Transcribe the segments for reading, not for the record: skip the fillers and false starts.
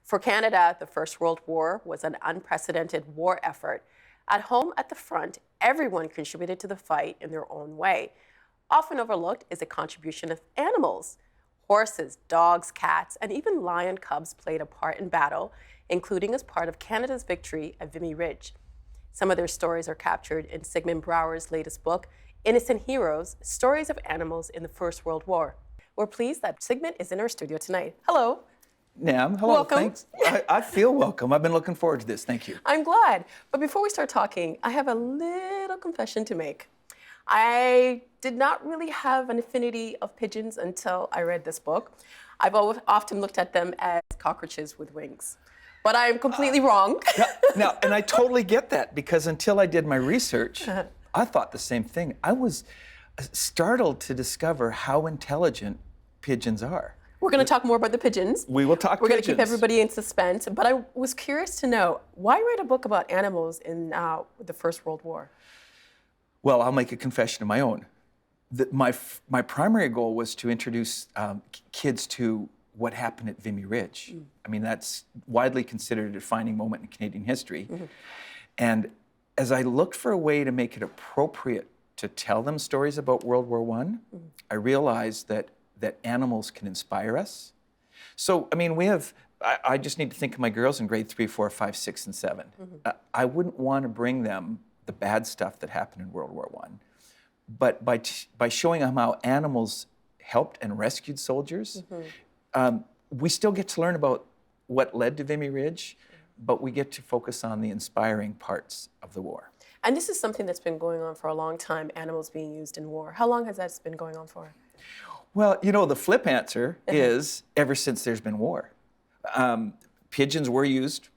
For Canada, the First World War was an unprecedented war effort. At home at the front, everyone contributed to the fight in their own way. Often overlooked is the contribution of animals. Horses, dogs, cats, and even lion cubs played a part in battle, including as part of Canada's victory at Vimy Ridge. Some of their stories are captured in Sigmund Brouwer's latest book, Innocent Heroes, Stories of Animals in the First World War. We're pleased that Sigmund is in our studio tonight. Hello. Nam, hello, Welcome. thanks. I feel welcome. I've been looking forward to this, thank you. I'm glad. But before we start talking, I have a little confession to make. I did not really have an affinity of pigeons until I read this book. I've often looked at them as cockroaches with wings. But I'm completely wrong. Now, and I totally get that, because until I did my research, I thought the same thing. I was startled to discover how intelligent pigeons are. We're going to talk more about the pigeons. We will talk We're going pigeons. to keep everybody in suspense. But I was curious to know, why write a book about animals in the First World War? Well, I'll make a confession of my own. My primary goal was to introduce kids to what happened at Vimy Ridge. I mean, that's widely considered a defining moment in Canadian history. And as I looked for a way to make it appropriate to tell them stories about World War I realized that animals can inspire us. So, I mean, I just need to think of my girls in grade 3, 4, 5, 6, and 7. I wouldn't want to bring them the bad stuff that happened in World War I. But by showing them how animals helped and rescued soldiers, we still get to learn about what led to Vimy Ridge, but we get to focus on the inspiring parts of the war. And this is something that's been going on for a long time, animals being used in war. How long has that been going on for? Well, you know, the flip answer is ever since there's been war. Pigeons were used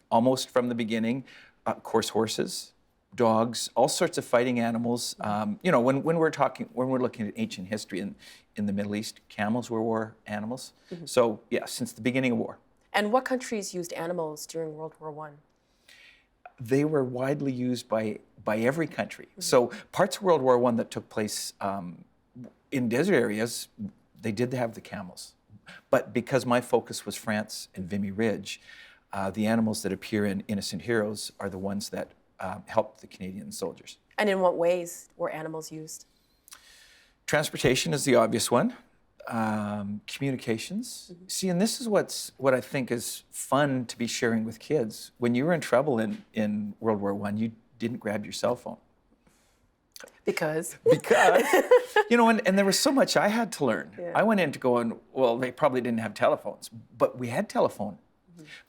almost from the beginning. Of course, horses, dogs, all sorts of fighting animals. You know, when we're looking at ancient history in the Middle East, camels were war animals. So yeah, since the beginning of war. And what countries used animals during World War I? They were widely used by every country. So parts of World War I that took place in desert areas, they did have the camels. But because my focus was France and Vimy Ridge, the animals that appear in Innocent Heroes are the ones that helped the Canadian soldiers. And in what ways were animals used? Transportation is the obvious one. Communications. See, and this is what I think is fun to be sharing with kids. When you were in trouble in World War I, you didn't grab your cell phone. Because, you know, and there was so much I had to learn. I went into going, well, they probably didn't have telephones, but we had telephone.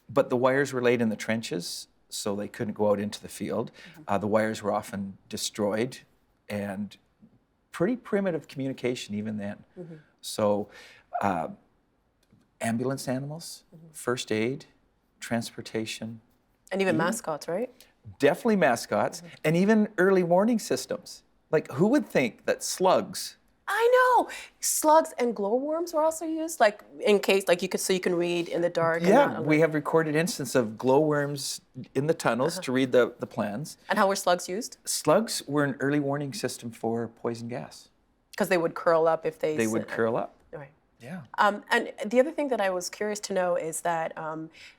But the wires were laid in the trenches, so they couldn't go out into the field. The wires were often destroyed, and pretty primitive communication even then. So ambulance animals, first aid, transportation. and even mascots, right? Definitely mascots, and even early warning systems. Like, who would think that slugs? I know. Slugs and glowworms were also used, like in case, like you can read in the dark. Yeah, we have recorded instances of glowworms in the tunnels to read the plans. And how were slugs used? Slugs were an early warning system for poison gas. Because they would curl up if they. They would curl up. Right. Yeah. And the other thing that I was curious to know is that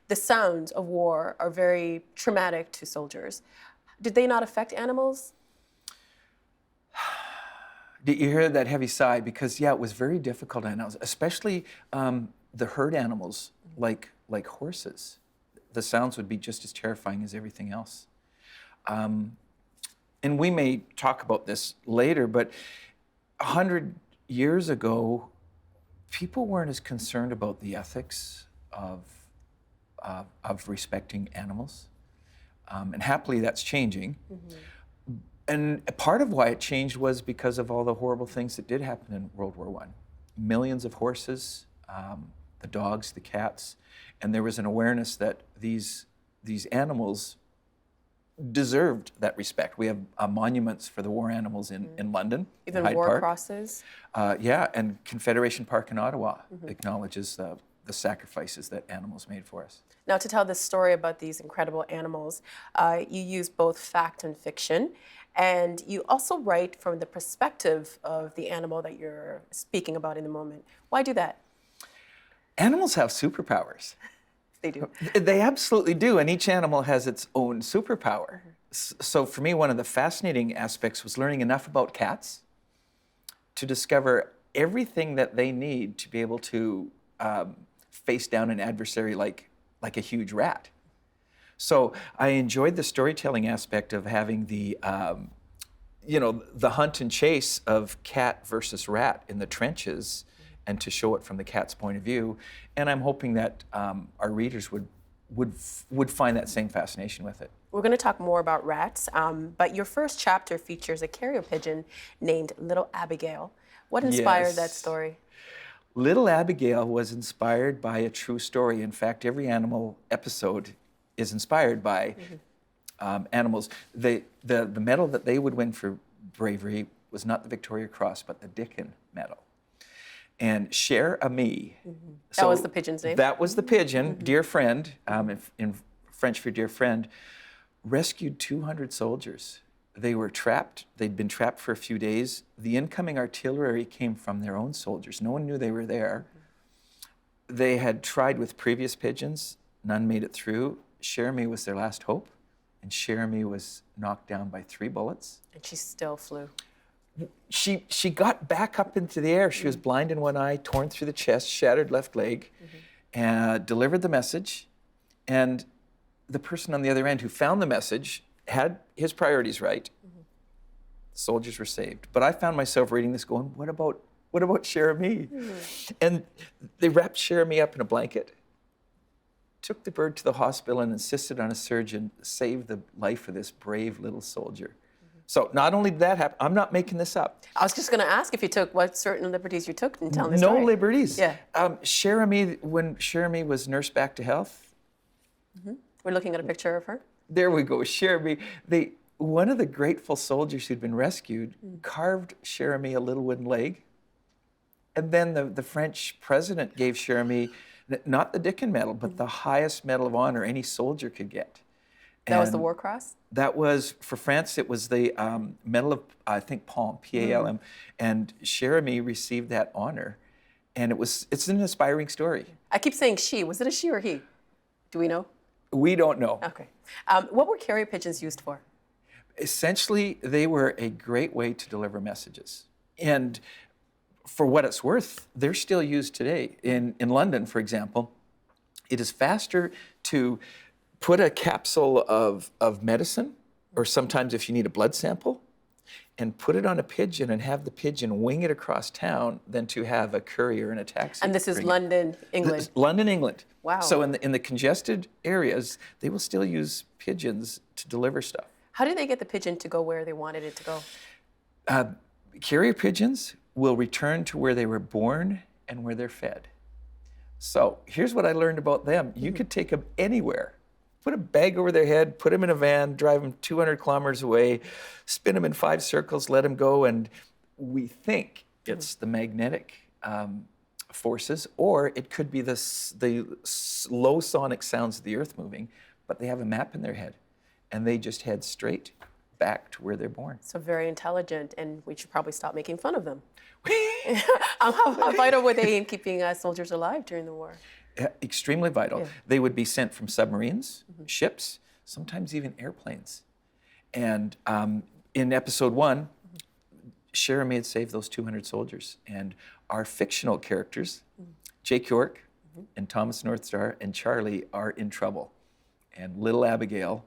the sounds of war are very traumatic to soldiers. Did they not affect animals? Did you hear that heavy sigh? Because yeah, it was very difficult on animals, especially the herd animals, like horses. The sounds would be just as terrifying as everything else. And we may talk about this later, but 100 years ago, people weren't as concerned about the ethics of respecting animals. And happily, that's changing. And part of why it changed was because of all the horrible things that did happen in World War I. Millions of horses, the dogs, the cats, and there was an awareness that these animals deserved that respect. We have monuments for the war animals in London. Even Hyde war Park. crosses? Yeah, and Confederation Park in Ottawa acknowledges the sacrifices that animals made for us. Now, to tell this story about these incredible animals, you use both fact and fiction, and you also write from the perspective of the animal that you're speaking about in the moment. Why do that? Animals have superpowers. They do. They absolutely do, and each animal has its own superpower. So for me, one of the fascinating aspects was learning enough about cats to discover everything that they need to be able to face down an adversary like a huge rat. So I enjoyed the storytelling aspect of having the hunt and chase of cat versus rat in the trenches, and to show it from the cat's point of view. And I'm hoping that our readers would find that same fascination with it. We're going to talk more about rats, but your first chapter features a carrier pigeon named Little Abigail. What inspired that story? Little Abigail was inspired by a true story. In fact, every animal episode is inspired by animals. The medal that they would win for bravery was not the Victoria Cross, but the Dickon Medal. And Cher Ami. That was the pigeon's name? That was the pigeon, dear friend, in French for dear friend, rescued 200 soldiers. They were trapped. They'd been trapped for a few days. The incoming artillery came from their own soldiers. No one knew they were there. They had tried with previous pigeons. None made it through. Cher Ami was their last hope, and Cher Ami was knocked down by 3 bullets. And she still flew. She got back up into the air. She was blind in one eye, torn through the chest, shattered left leg, and delivered the message. And the person on the other end who found the message had his priorities right. Soldiers were saved. But I found myself reading this going, what about Cher Ami? And they wrapped Cher Ami up in a blanket, took the bird to the hospital, and insisted on a surgeon save the life of this brave little soldier. So not only did that happen, I'm not making this up. I was just going to ask if you took what certain liberties you took in telling the story. No liberties. Yeah. Cher Ami, when Cher Ami was nursed back to health. We're looking at a picture of her. There we go, Cher Ami. One of the grateful soldiers who'd been rescued carved Cher Ami a little wooden leg. And then the French president gave Cher Ami not the Dickon Medal, but the highest medal of honor any soldier could get. That was the War Cross? That was, for France, it was the Medal of, I think, Palm, P-A-L-M. And Cher Ami received that honor. And it's an inspiring story. I keep saying she. Was it a she or he? Do we know? We don't know. Okay. What were carrier pigeons used for? Essentially, they were a great way to deliver messages. And for what it's worth, they're still used today. In London, for example, it is faster to put a capsule of medicine, or sometimes if you need a blood sample, and put it on a pigeon and have the pigeon wing it across town than to have a courier in a taxi. And this is London, England? London, England. Wow. So in the congested areas, they will still use pigeons to deliver stuff. How did they get the pigeon to go where they wanted it to go? Carrier pigeons will return to where they were born and where they're fed. So here's what I learned about them. You could take them anywhere. Put a bag over their head, put them in a van, drive them 200 kilometers away, spin them in 5 circles, let them go, and we think it's the magnetic forces, or it could be the low sonic sounds of the earth moving, but they have a map in their head, and they just head straight back to where they're born. So very intelligent, and we should probably stop making fun of them. How vital were they in keeping soldiers alive during the war? Extremely vital. Yeah. They would be sent from submarines, ships, sometimes even airplanes. And in episode 1, Cher Ami had saved those 200 soldiers. And our fictional characters, Jake York and Thomas Northstar and Charlie, are in trouble. And little Abigail,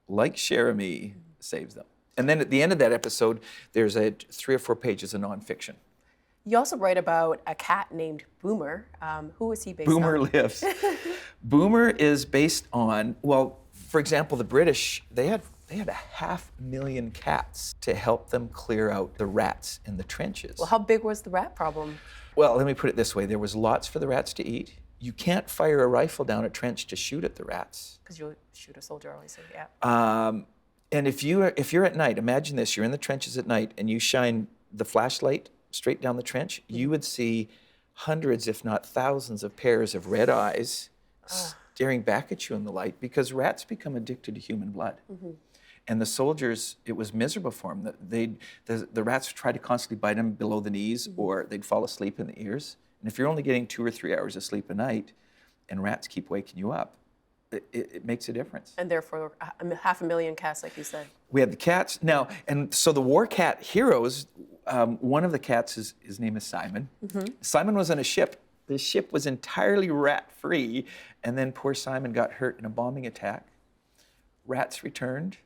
like Cher Ami, saves them. And then at the end of that episode, there's 3 or 4 pages of nonfiction. You also write about a cat named Boomer. Who is he based Boomer on? lives. Boomer is based on, well, for example, the British, they had 500,000 cats to help them clear out the rats in the trenches. Well, how big was the rat problem? Well, let me put it this way. There was lots for the rats to eat. You can't fire a rifle down a trench to shoot at the rats. Because you'll shoot a soldier, obviously, yeah. And if you're at night, imagine this, you're in the trenches at night and you shine the flashlight straight down the trench, you would see hundreds, if not thousands, of pairs of red eyes staring back at you in the light, because rats become addicted to human blood. And the soldiers, it was miserable for them. The rats would try to constantly bite them below the knees, or they'd fall asleep in the ears. And if you're only getting 2 or 3 hours of sleep a night, and rats keep waking you up, it makes a difference. And therefore, 500,000 cats, like you said. We had the cats. Now, and so the war cat heroes, one of the cats, his name is Simon. Simon was on a ship. The ship was entirely rat-free, and then poor Simon got hurt in a bombing attack. Rats returned.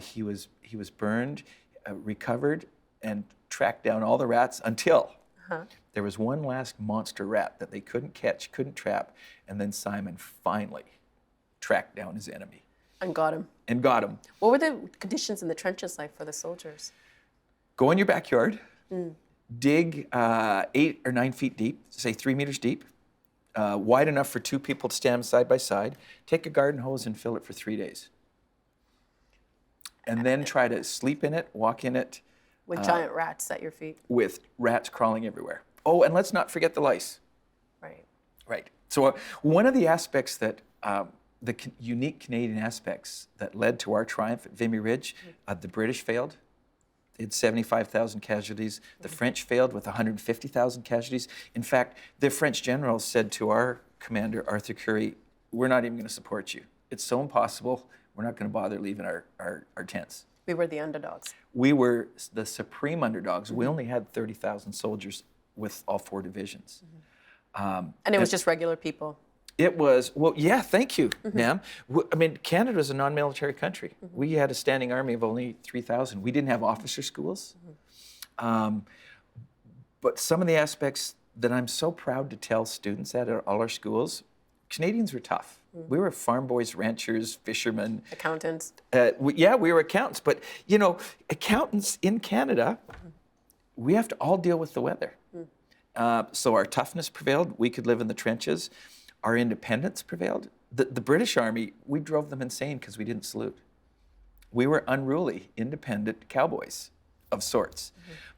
He was burned, recovered, and tracked down all the rats until there was one last monster rat that they couldn't catch, couldn't trap, and then Simon finally tracked down his enemy. And got him. And got him. What were the conditions in the trenches like for the soldiers? Go in your backyard, dig 8 or 9 feet deep, say 3 meters deep, wide enough for 2 people to stand side by side, take a garden hose and fill it for 3 days. And then try to sleep in it, walk in it. With giant rats at your feet. With rats crawling everywhere. Oh, and let's not forget the lice. Right. Right. So one of the aspects that, unique Canadian aspects that led to our triumph at Vimy Ridge, the British failed. They had 75,000 casualties. The French failed with 150,000 casualties. In fact, the French general said to our commander, Arthur Currie, we're not even going to support you. It's so impossible. We're not going to bother leaving our tents. We were the underdogs. We were the supreme underdogs. We only had 30,000 soldiers with all 4 divisions. And it was just regular people. It was, well, yeah, thank you, ma'am. I mean, Canada is a non-military country. We had a standing army of only 3,000. We didn't have officer schools. But some of the aspects that I'm so proud to tell students at all our schools, Canadians were tough. We were farm boys, ranchers, fishermen. Accountants. We were accountants. But, accountants in Canada, we have to all deal with the weather. So our toughness prevailed. We could live in the trenches. Our independence prevailed. The British Army, we drove them insane because we didn't salute. We were unruly, independent cowboys of sorts.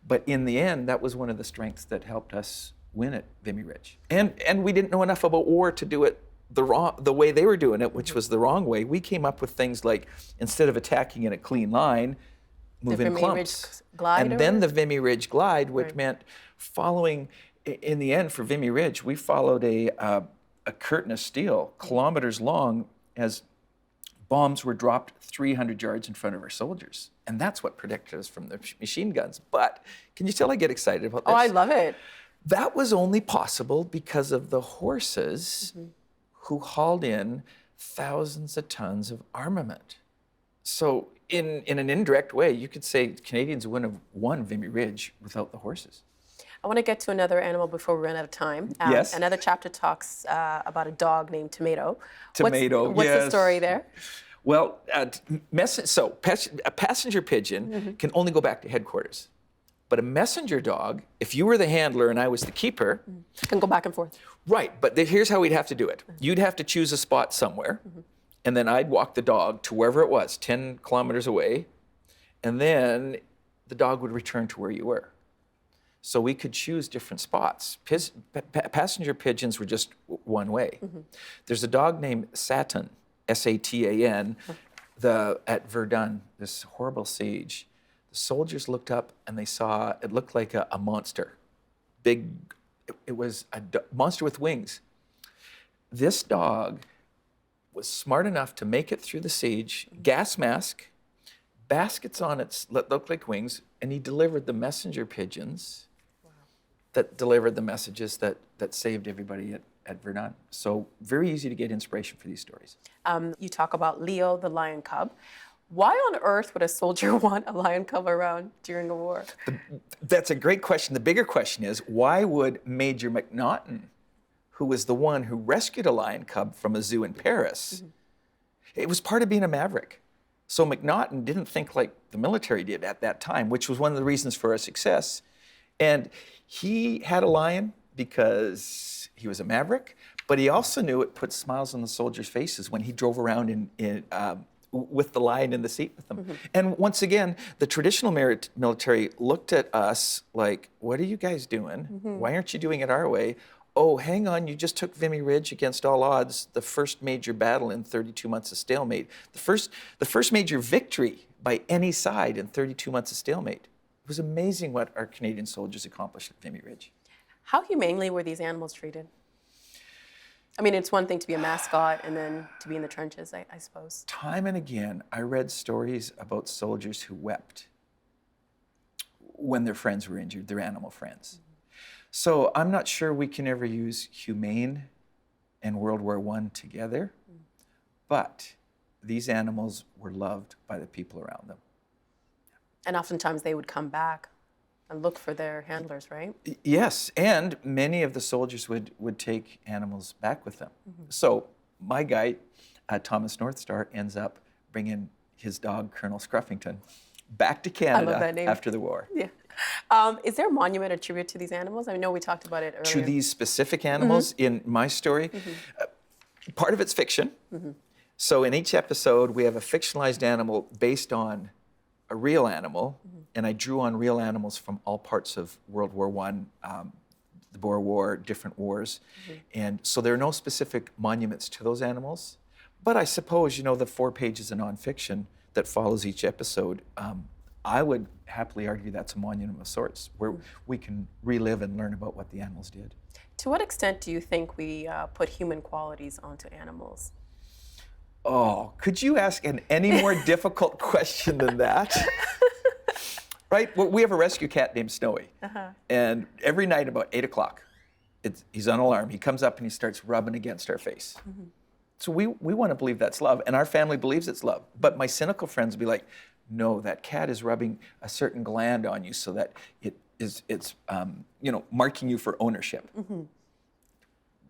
But in the end, that was one of the strengths that helped us win at Vimy Ridge. And we didn't know enough about war to do it the way they were doing it, which was the wrong way. We came up with things like, instead of attacking in a clean line, move in clumps. And then the Vimy Ridge glide, which meant following, in the end for Vimy Ridge, we followed a curtain of steel, kilometers long, as bombs were dropped 300 yards in front of our soldiers. And that's what protected us from the machine guns. But can you tell I get excited about this? Oh, I love it. That was only possible because of the horses who hauled in thousands of tons of armament. So in an indirect way, you could say Canadians wouldn't have won Vimy Ridge without the horses. I want to get to another animal before we run out of time. Yes. Another chapter talks about a dog named Tomato. Tomato, What's the story there? Well, a passenger pigeon can only go back to headquarters. But a messenger dog, if you were the handler and I was the keeper, Can go back and forth. Right, but here's how we'd have to do it. You'd have to choose a spot somewhere, and then I'd walk the dog to wherever it was, 10 kilometers away, and then the dog would return to where you were. So we could choose different spots. Passenger pigeons were just one way. There's a dog named Satan, S-A-T-A-N, at Verdun, this horrible siege. The soldiers looked up and they saw, it looked like a monster. Big, it was a monster with wings. This dog was smart enough to make it through the siege, gas mask, baskets on its that looked like wings, and he delivered the messenger pigeons that delivered the messages that saved everybody at Verdun. So very easy to get inspiration for these stories. You talk about Leo, the lion cub. Why on earth would a soldier want a lion cub around during a war? That's a great question. The bigger question is, why would Major McNaughton, who was the one who rescued a lion cub from a zoo in Paris, it was part of being a maverick. So McNaughton didn't think like the military did at that time, which was one of the reasons for our success. And he had a lion because he was a maverick, but he also knew it put smiles on the soldiers' faces when he drove around with the lion in the seat with them. And once again, the traditional military looked at us like, what are you guys doing? Why aren't you doing it our way? Oh, hang on, you just took Vimy Ridge against all odds, the first major battle in 32 months of stalemate. The first major victory by any side in 32 months of stalemate. It was amazing what our Canadian soldiers accomplished at Vimy Ridge. How humanely were these animals treated? I mean, it's one thing to be a mascot and then to be in the trenches, I suppose. Time and again, I read stories about soldiers who wept when their friends were injured, their animal friends. So I'm not sure we can ever use humane and World War I together, but these animals were loved by the people around them. And oftentimes they would come back and look for their handlers, right? Yes, and many of the soldiers would take animals back with them. So my guy, Thomas Northstar, ends up bringing his dog, Colonel Scruffington, back to Canada after the war. Yeah. Is there a monument or tribute to these animals? I know we talked about it earlier. To these specific animals in my story, part of it's fiction. So in each episode, we have a fictionalized animal based on a real animal, and I drew on real animals from all parts of World War I, the Boer War, different wars. And so there are no specific monuments to those animals. But I suppose, you know, the 4 pages of nonfiction that follows each episode, I would happily argue that's a monument of sorts, where we can relive and learn about what the animals did. To what extent do you think we put human qualities onto animals? Oh, could you ask an any more difficult question than that? Right? Well, we have a rescue cat named Snowy. And every night about 8 o'clock, he's on alarm. He comes up and he starts rubbing against our face. So we want to believe that's love, and our family believes it's love. But my cynical friends will be like, no, that cat is rubbing a certain gland on you so that it's you know, marking you for ownership.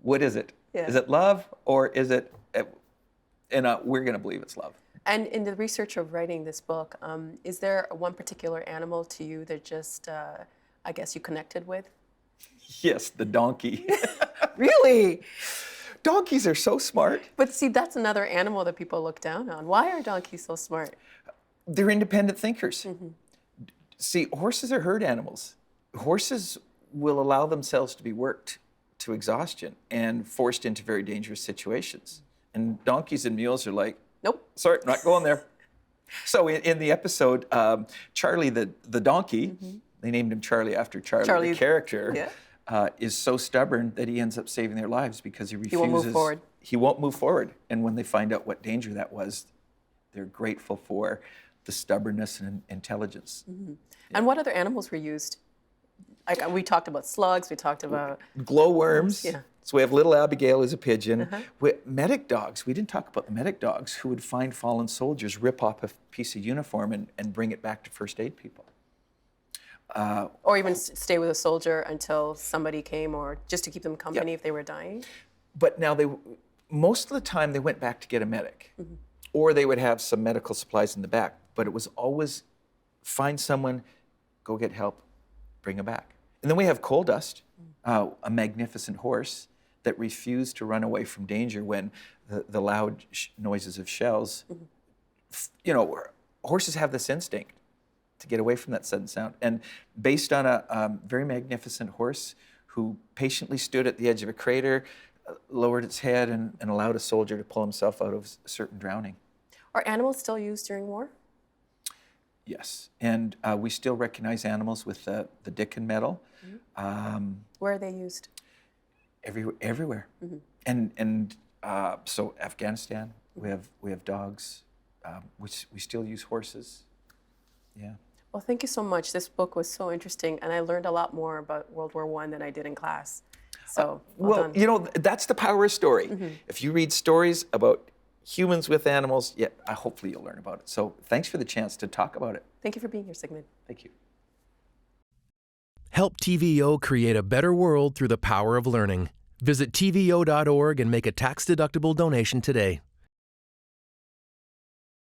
What is it? Yeah. Is it love, or is it, and we're going to believe it's love. And in the research of writing this book, is there one particular animal to you that just, I guess, you connected with? Yes, the donkey. Really? Donkeys are so smart. But see, that's another animal that people look down on. Why are donkeys so smart? They're independent thinkers. See, horses are herd animals. Horses will allow themselves to be worked to exhaustion and forced into very dangerous situations. And donkeys and mules are like, nope, sorry, not going there. So in the episode, Charlie the donkey, they named him Charlie after Charlie the character, is so stubborn that he ends up saving their lives because he refuses. He won't move forward. He won't move forward. And when they find out what danger that was, they're grateful for the stubbornness and intelligence. And what other animals were used? Like we talked about slugs, we talked about glowworms. Yeah. So we have little Abigail who's a pigeon. Medic dogs, we didn't talk about the medic dogs who would find fallen soldiers, rip off a piece of uniform and bring it back to first aid people. Or even stay with a soldier until somebody came, or just to keep them company if they were dying. But now most of the time they went back to get a medic, or they would have some medical supplies in the back. But it was always find someone, go get help, bring them back. And then we have Coal Dust, a magnificent horse that refused to run away from danger when the loud noises of shells. You know, horses have this instinct to get away from that sudden sound. And based on a very magnificent horse who patiently stood at the edge of a crater, lowered its head, and allowed a soldier to pull himself out of a certain drowning. Are animals still used during war? Yes, and we still recognize animals with the Dickin medal. Where are they used? Everywhere. And so Afghanistan, we have dogs. We still use horses. Yeah. Well, thank you so much. This book was so interesting, and I learned a lot more about World War I than I did in class. So well done. You know, that's the power of story. If you read stories about humans with animals, hopefully you'll learn about it. So thanks for the chance to talk about it. Thank you for being here, Sigmund. Thank you. Help TVO create a better world through the power of learning. Visit TVO.org and make a tax-deductible donation today.